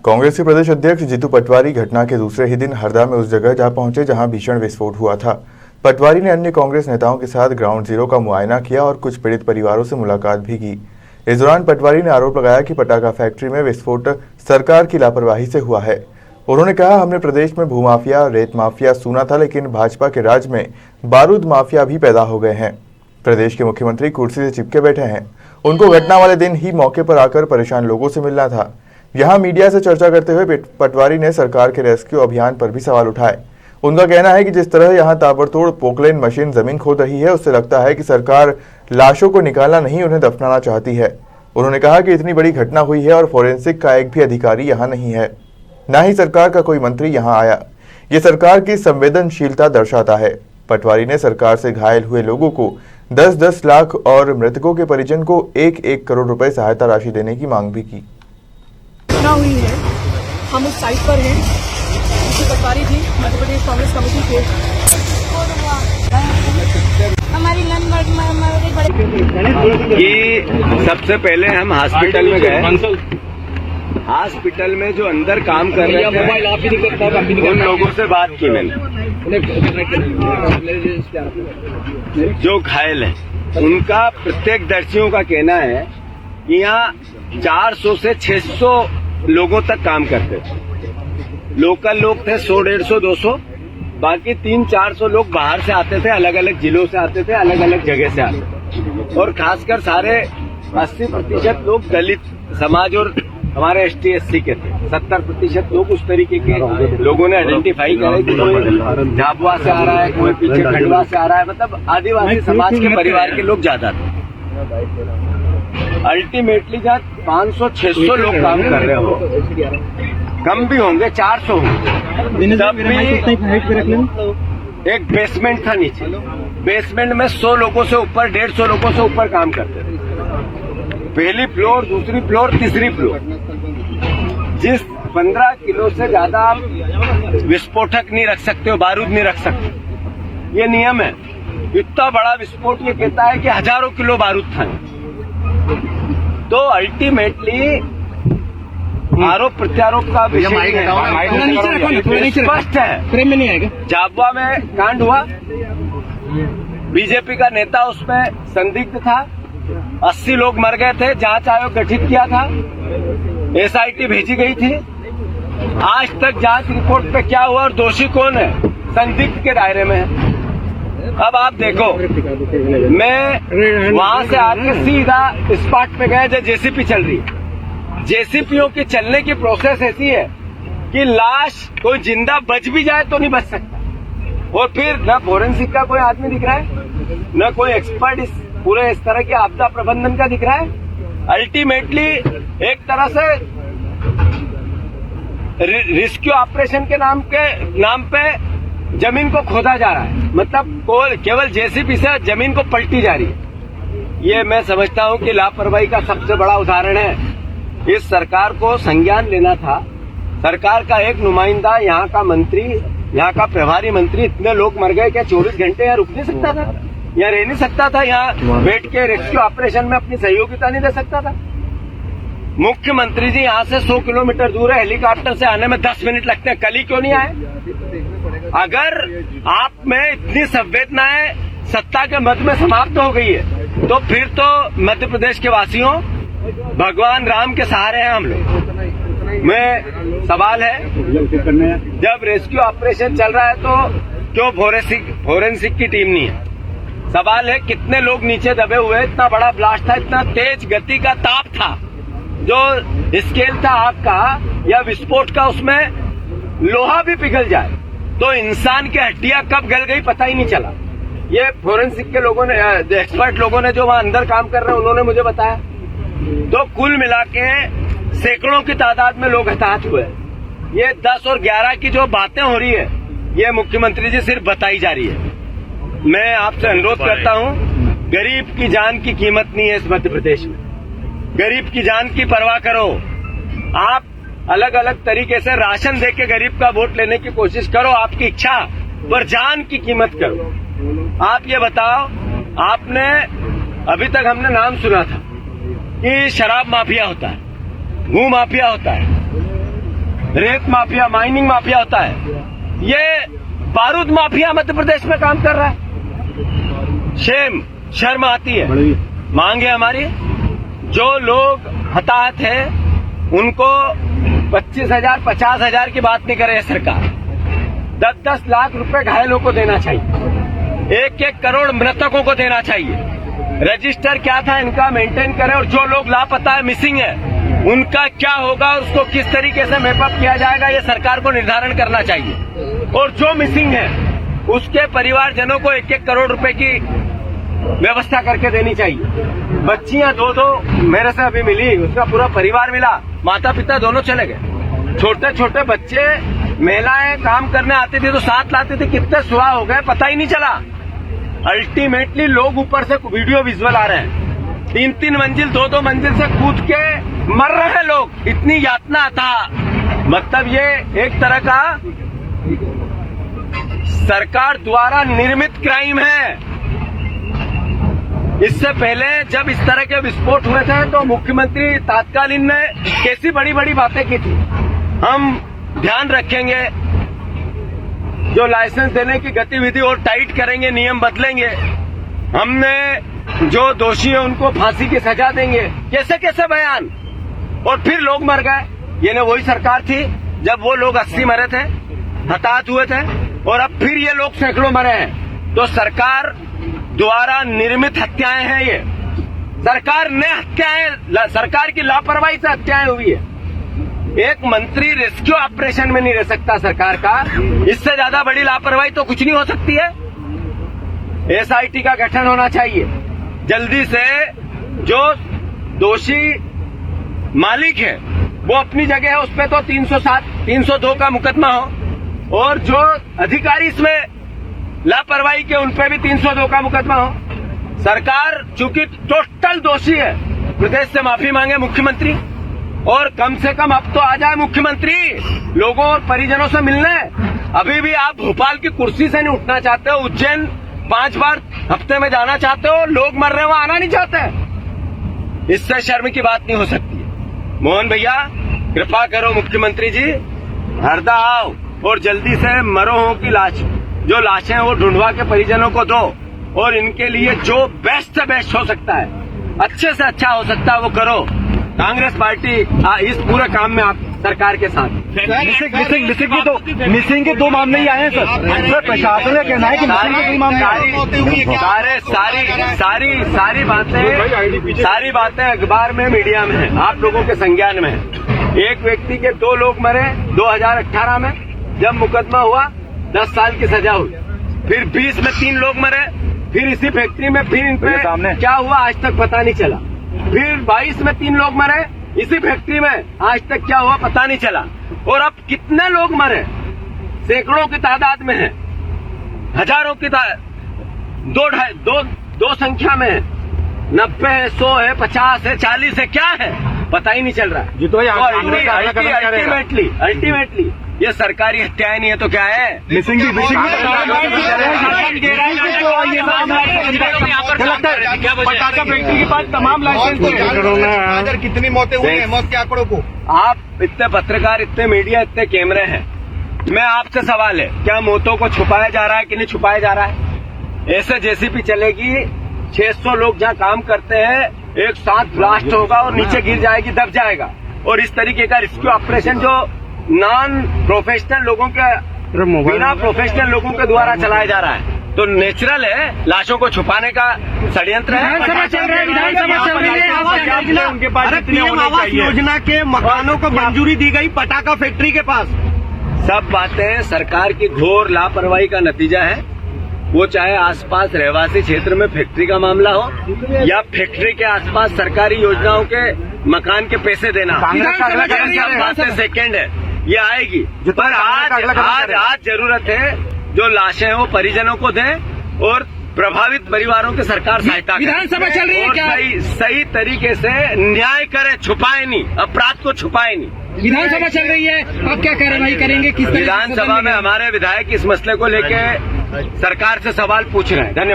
कांग्रेस के प्रदेश अध्यक्ष जीतू पटवारी घटना के दूसरे ही दिन हरदा में उस जगह जा पहुंचे जहां भीषण विस्फोट हुआ था। पटवारी ने अन्य कांग्रेस नेताओं के साथ ग्राउंड जीरो का मुआयना किया और कुछ पीड़ित परिवारों से मुलाकात भी की। इस दौरान पटवारी ने आरोप लगाया कि पटाखा फैक्ट्री में विस्फोट सरकार की लापरवाही से हुआ है। उन्होंने कहा, हमने प्रदेश में भूमाफिया, रेत माफिया सुना था, लेकिन भाजपा के राज में बारूद माफिया भी पैदा हो गए हैं। प्रदेश के मुख्यमंत्री कुर्सी से चिपके बैठे हैं। उनको घटना वाले दिन ही मौके पर आकर परेशान लोगों से मिलना था। यहां मीडिया से चर्चा करते हुए पटवारी ने सरकार के रेस्क्यू अभियान पर भी सवाल उठाए। उनका कहना है कि जिस तरह यहां ताबड़तोड़ पोकलेन मशीन जमीन खोद रही है, उससे लगता है कि सरकार लाशों को निकालना नहीं, उन्हें दफनाना चाहती है। उन्होंने कहा कि इतनी बड़ी घटना हुई है और फोरेंसिक का एक भी अधिकारी यहाँ नहीं है, न ही सरकार का कोई मंत्री यहाँ आया। ये सरकार की संवेदनशीलता दर्शाता है। पटवारी ने सरकार से घायल हुए लोगों को 10-10 लाख और मृतकों के परिजन को 1-1 करोड़ रुपए सहायता राशि देने की मांग भी की। हुई है, हम उस साइट पर हैं। जीतू पटवारी जी मध्य प्रदेश कांग्रेस कमेटी के हमारी कि सबसे पहले हम हॉस्पिटल में गए। हॉस्पिटल में जो अंदर काम कर रहे थे उन लोगों से बात की मैंने। जो घायल हैं उनका प्रत्यक्षदर्शियों का कहना है कि यहाँ 400 से 600 लोगों तक काम करते थे। लोकल लोग थे 100, 150, 200, बाकी 300-400 लोग बाहर से आते थे, अलग अलग जिलों से आते थे, अलग अलग जगह से आते थे। और खासकर सारे 80% लोग दलित समाज और हमारे ST/SC के थे। 70% लोग उस तरीके के लोगों ने आइडेंटिफाई करे कि कोई झाबुआ से आ रहा है, कोई पीछे खंडवा से आ रहा है, मतलब आदिवासी समाज के परिवार के लोग ज्यादा थे। अल्टीमेटली जहाँ 500-600 लोग काम कर रहे हो, कम भी होंगे, 400 होंगे, तब भी एक बेसमेंट था नीचे। बेसमेंट में 100 लोगों से ऊपर, 150 लोगों से ऊपर काम करते थे। पहली फ्लोर, दूसरी फ्लोर, तीसरी फ्लोर। जिस 15 किलो से ज्यादा आप विस्फोटक नहीं रख सकते हो, बारूद नहीं रख सकते, ये नियम है। इतना बड़ा विस्फोट ये कहता है कि हजारों किलो बारूद था। तो अल्टीमेटली आरोप प्रत्यारोप का विषय स्पष्ट है। झाबुआ में कांड हुआ, बीजेपी का नेता उसमें संदिग्ध था, 80 लोग मर गए थे, जांच आयोग गठित किया था, SIT भेजी गई थी। आज तक जांच रिपोर्ट पे क्या हुआ और दोषी कौन है, संदिग्ध के दायरे में है। अब आप देखो, मैं वहां से आके सीधा स्पॉट पे गया जब JCP चल रही है। JCPओं की चलने की प्रोसेस ऐसी है कि लाश कोई जिंदा बच भी जाए तो नहीं बच सकता। और फिर न फोरेंसिक का कोई आदमी दिख रहा है, न कोई एक्सपर्ट इस पूरे इस तरह के आपदा प्रबंधन का दिख रहा है। अल्टीमेटली एक तरह से रेस्क्यू ऑपरेशन के नाम पे जमीन को खोदा जा रहा है, मतलब केवल JCP से जमीन को पलटी जा रही है। ये मैं समझता हूं कि लापरवाही का सबसे बड़ा उदाहरण है। इस सरकार को संज्ञान लेना था। सरकार का एक नुमाइंदा, यहाँ का मंत्री, यहाँ का प्रभारी मंत्री, इतने लोग मर गए, क्या 24 घंटे यहाँ रुक नहीं सकता था? यहाँ रह नहीं सकता था? यहाँ बैठ के रेस्क्यू ऑपरेशन में अपनी सहयोगिता नहीं दे सकता था? मुख्यमंत्री जी यहाँ से 100 किलोमीटर दूर है, हेलीकॉप्टर से आने में 10 मिनट लगते हैं, कल ही क्यों नहीं आए? अगर आप में इतनी संवेदनाएं सत्ता के मद में समाप्त हो गई है, तो फिर तो मध्य प्रदेश के वासियों, भगवान राम के सहारे हैं हम लोग। मैं सवाल है, जब रेस्क्यू ऑपरेशन चल रहा है तो क्यों फोरेंसिक की टीम नहीं है? सवाल है, कितने लोग नीचे दबे हुए? इतना बड़ा ब्लास्ट था, इतना तेज गति का ताप था, जो स्केल था आग का या विस्फोट का, उसमें लोहा भी पिघल जाए तो इंसान की हड्डियां कब गल गई पता ही नहीं चला। ये फोरेंसिक के लोगों ने, एक्सपर्ट लोगों ने जो वहां अंदर काम कर रहे हैं, उन्होंने मुझे बताया। तो कुल मिला के सैकड़ों की तादाद में लोग हताहत हुए। ये 10 और 11 की जो बातें हो रही है, ये मुख्यमंत्री जी सिर्फ बताई जा रही है। मैं आपसे अनुरोध करता हूं, गरीब की जान की कीमत नहीं है इस मध्य प्रदेश में। गरीब की जान की परवाह करो। आप अलग अलग तरीके से राशन दे के गरीब का वोट लेने की कोशिश करो, आपकी इच्छा, पर जान की कीमत करो। आप ये बताओ, आपने अभी तक हमने नाम सुना था कि शराब माफिया होता है, भू माफिया होता है, रेत माफिया, माइनिंग माफिया होता है, ये बारूद माफिया मध्य प्रदेश में काम कर रहा है। शर्म आती है। मांगे हमारी, जो लोग हताहत है उनको 25,000 50,000 की बात नहीं करे सरकार, 10-10 लाख रुपए घायलों को देना चाहिए, 1-1 करोड़ मृतकों को देना चाहिए। रजिस्टर क्या था इनका मेंटेन करें, और जो लोग लापता है, मिसिंग है, उनका क्या होगा, उसको किस तरीके से मैपअप किया जाएगा, ये सरकार को निर्धारण करना चाहिए। और जो मिसिंग है उसके परिवारजनों को 1-1 करोड़ रुपए की व्यवस्था करके देनी चाहिए। बच्चियां 2-2 मेरे से अभी मिली, उसका पूरा परिवार मिला, माता पिता दोनों चले गए। छोटे छोटे बच्चे, महिलाएं काम करने आती थी तो साथ लाते थे, कितने सुहा हो गए पता ही नहीं चला। अल्टीमेटली लोग ऊपर से वीडियो विजुअल आ रहे हैं, 3-3 मंजिल 2-2 मंजिल से कूद के मर रहे हैं लोग, इतनी यातना था। मतलब ये एक तरह का सरकार द्वारा निर्मित क्राइम है। इससे पहले जब इस तरह के विस्फोट हुए थे तो मुख्यमंत्री तात्कालीन ने कैसी बड़ी बड़ी बातें की थी, हम ध्यान रखेंगे, जो लाइसेंस देने की गतिविधि और टाइट करेंगे, नियम बदलेंगे, हमने जो दोषी है उनको फांसी की सजा देंगे, कैसे कैसे बयान। और फिर लोग मर गए। ये ना वही सरकार थी जब वो लोग 80 मरे थे, हताहत हुए थे, और अब फिर ये लोग सैकड़ों मरे हैं। तो सरकार द्वारा निर्मित हत्याएं हैं ये, सरकार ने हत्याएं, सरकार की लापरवाही से हत्याएं हुई है। एक मंत्री रेस्क्यू ऑपरेशन में नहीं रह सकता सरकार का, इससे ज्यादा बड़ी लापरवाही तो कुछ नहीं हो सकती है। एसआईटी का गठन होना चाहिए जल्दी से, जो दोषी मालिक है वो अपनी जगह है, उस पर तो 307 302 का मुकदमा हो, और जो अधिकारी इसमें लापरवाही के उन पे भी 302 का मुकदमा हो। सरकार चूंकि टोटल दोषी है, प्रदेश से माफी मांगे मुख्यमंत्री, और कम से कम अब तो आ जाए मुख्यमंत्री लोगों और परिजनों से मिलने। अभी भी आप भोपाल की कुर्सी से नहीं उठना चाहते हो, उज्जैन 5 बार हफ्ते में जाना चाहते हो, लोग मर रहे हो, आना नहीं चाहते। इससे शर्म की बात नहीं हो सकती है। मोहन भैया कृपा करो, मुख्यमंत्री जी हरदा आओ और जल्दी से मरों की लाश, जो लाशें वो ढूंढवा के परिजनों को दो, और इनके लिए जो बेस्ट से बेस्ट हो सकता है, अच्छे से अच्छा हो सकता है वो करो। कांग्रेस पार्टी इस पूरे काम में आप सरकार के साथ। मिसिंग के 2 मामले ही आए हैं सर, प्रशासन का कहना है कि मिसिंग के 2 मामले सारी बातें अखबार में, मीडिया में है, आप लोगों के संज्ञान में है। एक व्यक्ति के 2 लोग मरे 2018 में, जब मुकदमा हुआ 10 साल की सजा हुई, फिर 20 में 3 लोग मरे, फिर इसी फैक्ट्री में फिर इन पे क्या हुआ आज तक पता नहीं चला, फिर 22 में 3 लोग मरे इसी फैक्ट्री में, आज तक क्या हुआ पता नहीं चला। और अब कितने लोग मरे, सैकड़ों की तादाद में है, हजारों की दो संख्या में है, 90 है, 100 है, 50 है, 40 है, क्या है पता ही नहीं चल रहा है। अल्टीमेटली ये सरकारी हत्याएं नहीं है तो क्या है, मिसिंग पटाखा फैक्ट्री के पास तमाम लाइसेंस कितनी मौतें हुई हैं, मौत के आंकड़ों को। आप इतने पत्रकार, इतने मीडिया, इतने कैमरे हैं, मैं आपसे सवाल है, क्या मौतों को छुपाया जा रहा है कि नहीं छुपाया जा रहा है? ऐसे जेसीबी चलेगी, 600 लोग जहाँ काम करते हैं, एक साथ ब्लास्ट होगा और नीचे गिर जाएगी, दब जाएगा। और इस तरीके का रेस्क्यू ऑपरेशन जो नॉन प्रोफेशनल लोगों के, बिना प्रोफेशनल लोगों के द्वारा चलाया जा रहा है, तो नेचुरल है लाशों को छुपाने का षड्यंत्र है। विधानसभा चल रहा है, उनके पास पीएम आवास योजना के मकानों को मंजूरी दी गई पटाखा फैक्ट्री के पास। सब बातें सरकार की घोर लापरवाही का नतीजा है। वो चाहे आसपास रहवासी क्षेत्र में फैक्ट्री का मामला हो या फैक्ट्री के आसपास सरकारी योजनाओं के मकान के पैसे देना, सेकेंड है, ये आएगी। पर आज जरूरत है जो लाशें हैं वो परिजनों को दें और प्रभावित परिवारों की सरकार सहायता करे। विधानसभा चल रही है क्या? सही तरीके से न्याय करे, छुपाए नहीं, अपराध को छुपाए नहीं। विधानसभा चल रही है, अब क्या कार्रवाई करेंगे? किस विधानसभा में हमारे विधायक इस मसले को लेकर सरकार से सवाल पूछ रहे हैं। धन्यवाद।